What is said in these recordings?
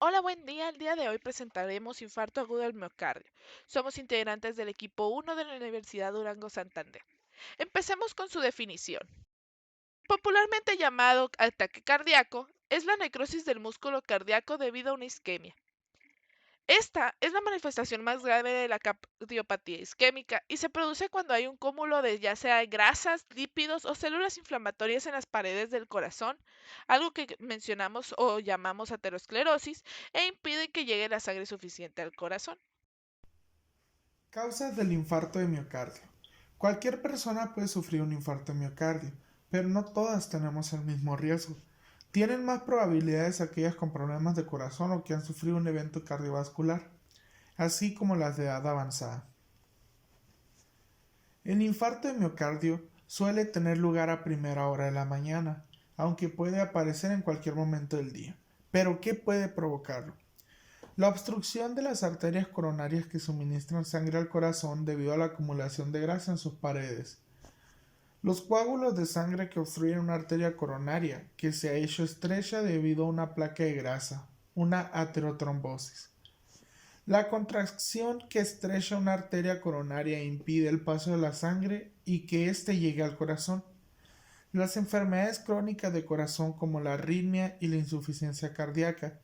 Hola, buen día. El día de hoy presentaremos infarto agudo del miocardio. Somos integrantes del equipo 1 de la Universidad Durango Santander. Empecemos con su definición. Popularmente llamado ataque cardíaco, es la necrosis del músculo cardíaco debido a una isquemia. Esta es la manifestación más grave de la cardiopatía isquémica y se produce cuando hay un cúmulo de ya sea grasas, lípidos o células inflamatorias en las paredes del corazón, algo que mencionamos o llamamos aterosclerosis, e impide que llegue la sangre suficiente al corazón. Causas del infarto de miocardio. Cualquier persona puede sufrir un infarto de miocardio, pero no todas tenemos el mismo riesgo. Tienen más probabilidades aquellas con problemas de corazón o que han sufrido un evento cardiovascular, así como las de edad avanzada. El infarto de miocardio suele tener lugar a primera hora de la mañana, aunque puede aparecer en cualquier momento del día. ¿Pero qué puede provocarlo? La obstrucción de las arterias coronarias que suministran sangre al corazón debido a la acumulación de grasa en sus paredes. Los coágulos de sangre que obstruyen una arteria coronaria que se ha hecho estrecha debido a una placa de grasa, una aterotrombosis. La contracción que estrecha una arteria coronaria e impide el paso de la sangre y que éste llegue al corazón. Las enfermedades crónicas de corazón como la arritmia y la insuficiencia cardíaca.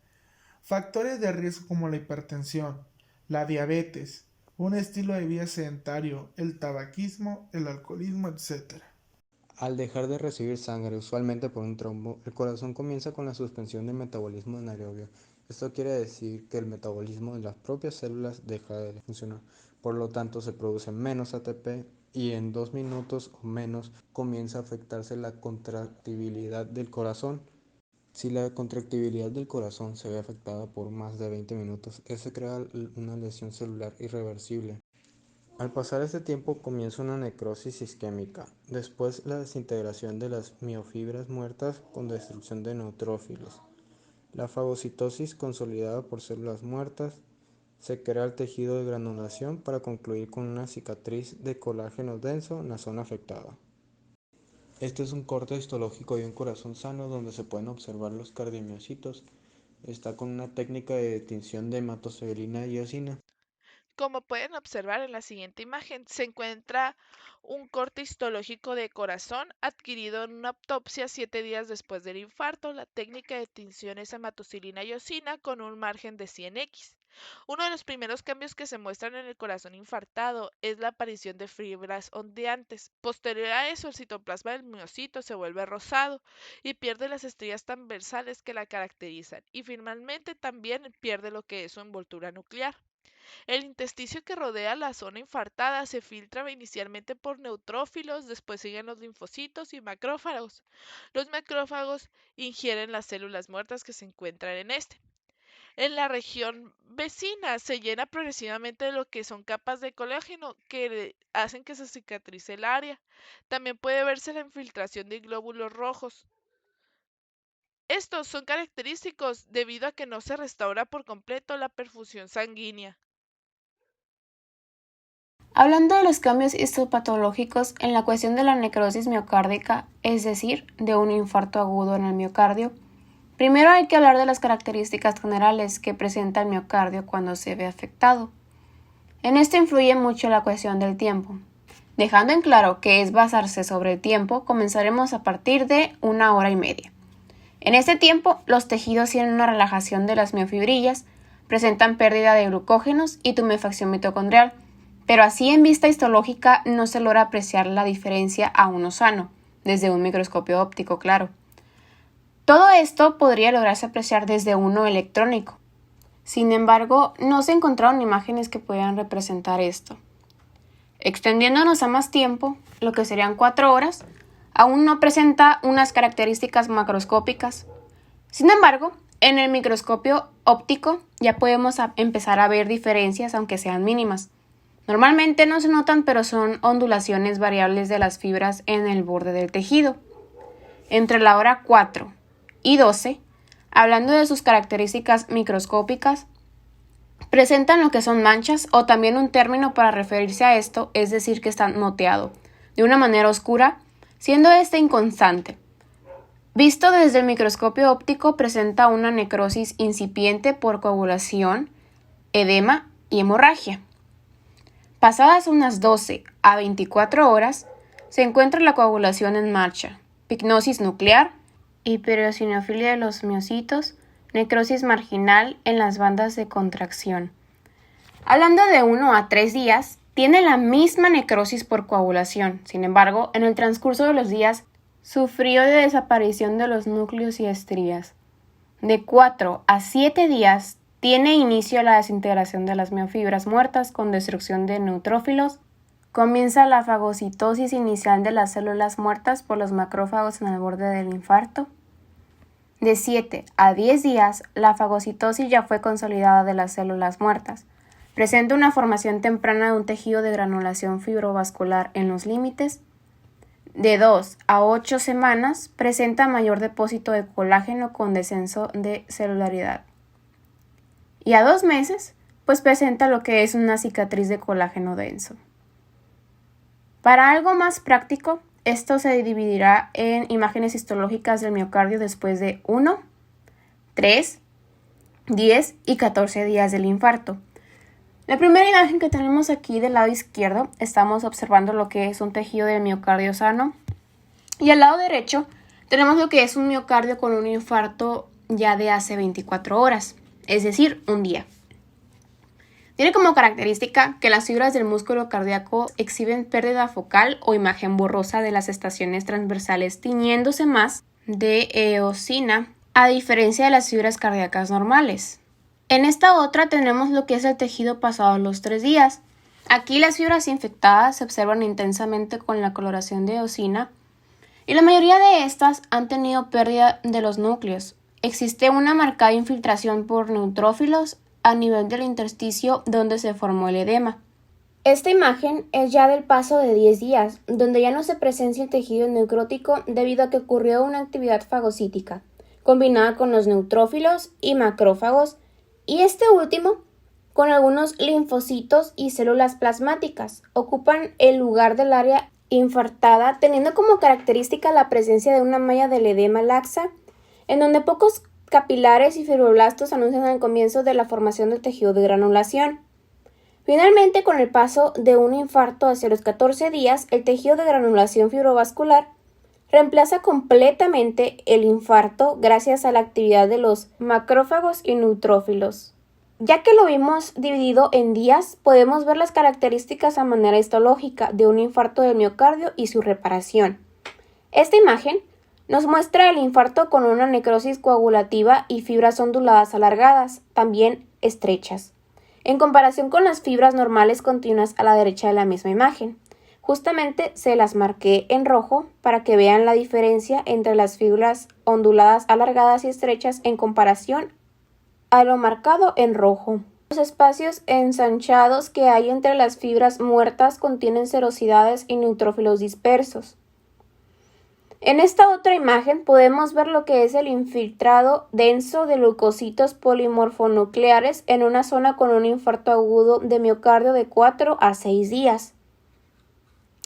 Factores de riesgo como la hipertensión, la diabetes, un estilo de vida sedentario, el tabaquismo, el alcoholismo, etc. Al dejar de recibir sangre, usualmente por un trombo, el corazón comienza con la suspensión del metabolismo anaerobio. Esto quiere decir que el metabolismo de las propias células deja de funcionar. Por lo tanto, se produce menos ATP y en 2 minutos o menos comienza a afectarse la contractibilidad del corazón. Si la contractibilidad del corazón se ve afectada por más de 20 minutos, se crea una lesión celular irreversible. Al pasar este tiempo comienza una necrosis isquémica, después la desintegración de las miofibras muertas con destrucción de neutrófilos. La fagocitosis consolidada por células muertas, se crea el tejido de granulación para concluir con una cicatriz de colágeno denso en la zona afectada. Este es un corte histológico de un corazón sano donde se pueden observar los cardiomiocitos. Está con una técnica de tinción de hematosegrina y eosina. Como pueden observar en la siguiente imagen, se encuentra un corte histológico de corazón adquirido en una autopsia 7 días después del infarto. La técnica de tinción es hematocilina y eosina con un margen de 100x. Uno de los primeros cambios que se muestran en el corazón infartado es la aparición de fibras ondeantes. Posterior a eso, el citoplasma del miocito se vuelve rosado y pierde las estrellas transversales que la caracterizan, y finalmente también pierde lo que es su envoltura nuclear. El intersticio que rodea la zona infartada se filtra inicialmente por neutrófilos, después siguen los linfocitos y macrófagos. Los macrófagos ingieren las células muertas que se encuentran en este. En la región vecina se llena progresivamente de lo que son capas de colágeno que hacen que se cicatrice el área. También puede verse la infiltración de glóbulos rojos. Estos son característicos debido a que no se restaura por completo la perfusión sanguínea. Hablando de los cambios histopatológicos en la cuestión de la necrosis miocárdica, es decir, de un infarto agudo en el miocardio, primero hay que hablar de las características generales que presenta el miocardio cuando se ve afectado. En esto influye mucho la cuestión del tiempo. Dejando en claro que es basarse sobre el tiempo, comenzaremos a partir de 1 hora y media. En este tiempo, los tejidos tienen una relajación de las miofibrillas, presentan pérdida de glucógenos y tumefacción mitocondrial, pero así en vista histológica no se logra apreciar la diferencia a uno sano, desde un microscopio óptico, claro. Todo esto podría lograrse apreciar desde uno electrónico. Sin embargo, no se encontraron imágenes que puedan representar esto. Extendiéndonos a más tiempo, lo que serían 4 horas, aún no presenta unas características macroscópicas. Sin embargo, en el microscopio óptico ya podemos empezar a ver diferencias, aunque sean mínimas. Normalmente no se notan, pero son ondulaciones variables de las fibras en el borde del tejido. Entre la hora 4 y 12, hablando de sus características microscópicas, presentan lo que son manchas o también un término para referirse a esto, es decir, que está moteado, de una manera oscura, siendo este inconstante. Visto desde el microscopio óptico, presenta una necrosis incipiente por coagulación, edema y hemorragia. Pasadas unas 12 a 24 horas, se encuentra la coagulación en marcha, pignosis nuclear, hiperosinofilia de los miocitos, necrosis marginal en las bandas de contracción. Hablando de 1 a 3 días, tiene la misma necrosis por coagulación. Sin embargo, en el transcurso de los días, sufrió de desaparición de los núcleos y estrías. De 4 a 7 días, tiene inicio la desintegración de las miofibras muertas con destrucción de neutrófilos. Comienza la fagocitosis inicial de las células muertas por los macrófagos en el borde del infarto. De 7 a 10 días, la fagocitosis ya fue consolidada de las células muertas. Presenta una formación temprana de un tejido de granulación fibrovascular en los límites. De 2 a 8 semanas, presenta mayor depósito de colágeno con descenso de celularidad. Y a 2 meses, pues presenta lo que es una cicatriz de colágeno denso. Para algo más práctico, esto se dividirá en imágenes histológicas del miocardio después de 1, 3, 10 y 14 días del infarto. La primera imagen que tenemos aquí del lado izquierdo, estamos observando lo que es un tejido del miocardio sano. Y al lado derecho tenemos lo que es un miocardio con un infarto ya de hace 24 horas, es decir, un día. Tiene como característica que las fibras del músculo cardíaco exhiben pérdida focal o imagen borrosa de las estaciones transversales, tiñéndose más de eosina, a diferencia de las fibras cardíacas normales. En esta otra tenemos lo que es el tejido pasado los 3 días. Aquí las fibras infectadas se observan intensamente con la coloración de eosina y la mayoría de estas han tenido pérdida de los núcleos. Existe una marcada infiltración por neutrófilos a nivel del intersticio donde se formó el edema. Esta imagen es ya del paso de 10 días, donde ya no se presencia el tejido necrótico debido a que ocurrió una actividad fagocítica, combinada con los neutrófilos y macrófagos, y este último con algunos linfocitos y células plasmáticas. Ocupan el lugar del área infartada, teniendo como característica la presencia de una malla del edema laxa, en donde pocos capilares y fibroblastos anuncian el comienzo de la formación del tejido de granulación. Finalmente, con el paso de un infarto hacia los 14 días, el tejido de granulación fibrovascular reemplaza completamente el infarto gracias a la actividad de los macrófagos y neutrófilos. Ya que lo vimos dividido en días, podemos ver las características a manera histológica de un infarto del miocardio y su reparación. Esta imagen nos muestra el infarto con una necrosis coagulativa y fibras onduladas alargadas, también estrechas, en comparación con las fibras normales continuas a la derecha de la misma imagen. Justamente se las marqué en rojo para que vean la diferencia entre las fibras onduladas alargadas y estrechas en comparación a lo marcado en rojo. Los espacios ensanchados que hay entre las fibras muertas contienen serosidades y neutrófilos dispersos. En esta otra imagen podemos ver lo que es el infiltrado denso de leucocitos polimorfonucleares en una zona con un infarto agudo de miocardio de 4 a 6 días.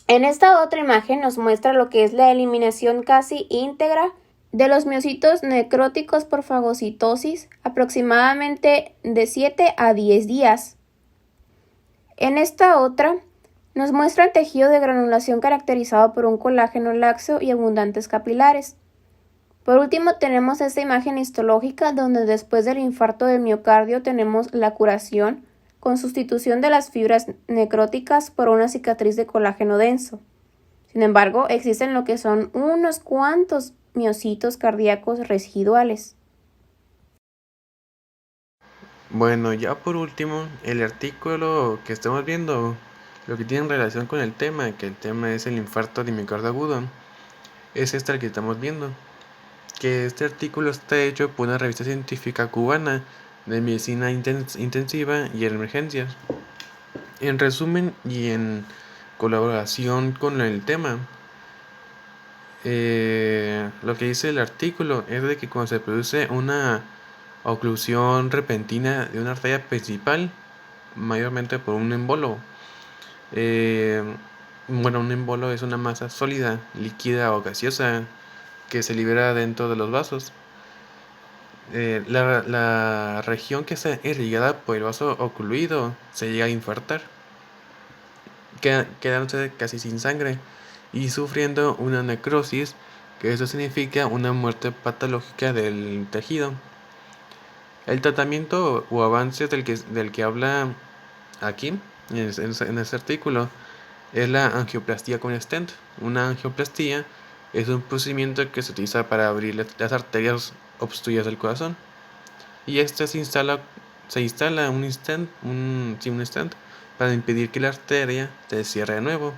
En esta otra imagen nos muestra lo que es la eliminación casi íntegra de los miocitos necróticos por fagocitosis, aproximadamente de 7 a 10 días. En esta otra nos muestra el tejido de granulación caracterizado por un colágeno laxo y abundantes capilares. Por último tenemos esta imagen histológica donde después del infarto del miocardio tenemos la curación con sustitución de las fibras necróticas por una cicatriz de colágeno denso. Sin embargo, existen lo que son unos cuantos miocitos cardíacos residuales. Bueno, ya por último, el artículo que estamos viendo, lo que tiene relación con el tema, que el tema es el infarto de miocardio agudo, es este el que estamos viendo. Que este artículo está hecho por una revista científica cubana de medicina intensiva y emergencias. En resumen y en colaboración con el tema, lo que dice el artículo es de que cuando se produce una oclusión repentina de una arteria principal, mayormente por un embolo, un embolo es una masa sólida, líquida o gaseosa que se libera dentro de los vasos. La región que está irrigada por el vaso ocluido se llega a infartar, quedándose casi sin sangre y sufriendo una necrosis, que eso significa una muerte patológica del tejido. El tratamiento o avance del que habla aquí, en este artículo, es la angioplastía con stent. Una angioplastía es un procedimiento que se utiliza para abrir las arterias obstruidas del corazón. Y este se instala un stent para impedir que la arteria se cierre de nuevo.